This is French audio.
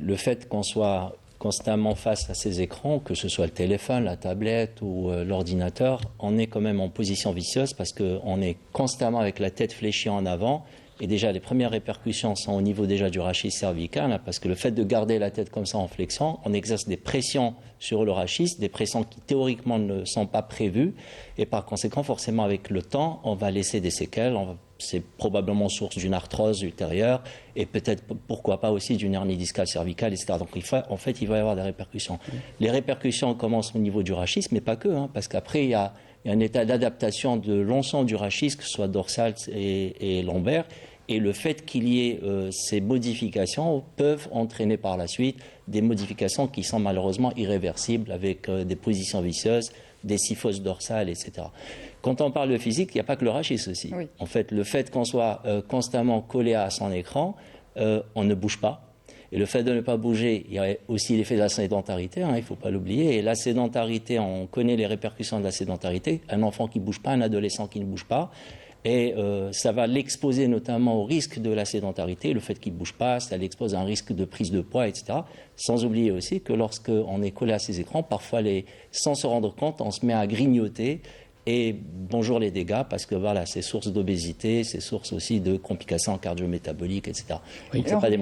le fait qu'on soit constamment face à ces écrans, que ce soit le téléphone, la tablette ou l'ordinateur, on est quand même en position vicieuse parce qu'on est constamment avec la tête fléchie en avant. Et déjà, les premières répercussions sont au niveau déjà du rachis cervical, hein, parce que le fait de garder la tête comme ça en flexion, on exerce des pressions sur le rachis, des pressions qui théoriquement ne sont pas prévues. Et par conséquent, forcément, avec le temps, on va laisser des séquelles. C'est probablement source d'une arthrose ultérieure et peut-être, pourquoi pas aussi, d'une hernie discale cervicale, etc. Donc, en fait, il va y avoir des répercussions. Les répercussions commencent au niveau du rachis, mais pas que, hein, parce qu'après, il y a un état d'adaptation de l'ensemble du rachis, que ce soit dorsal et lombaire. Et le fait qu'il y ait ces modifications peuvent entraîner par la suite des modifications qui sont malheureusement irréversibles avec des positions vicieuses, des syphoses dorsales, etc. Quand on parle de physique, il n'y a pas que le rachis aussi. Oui. En fait, le fait qu'on soit constamment collé à son écran, on ne bouge pas. Et le fait de ne pas bouger, il y a aussi l'effet de la sédentarité, hein, il ne faut pas l'oublier. Et la sédentarité, on connaît les répercussions de la sédentarité. Un enfant qui ne bouge pas, un adolescent qui ne bouge pas. Et ça va l'exposer notamment au risque de la sédentarité. Le fait qu'il ne bouge pas, ça l'expose à un risque de prise de poids, etc. Sans oublier aussi que lorsqu'on est collé à ces écrans, parfois, sans se rendre compte, on se met à grignoter. Et bonjour les dégâts, parce que voilà, c'est source d'obésité, c'est source aussi de complications cardio-métaboliques, etc. Oui. Donc, c'est pas des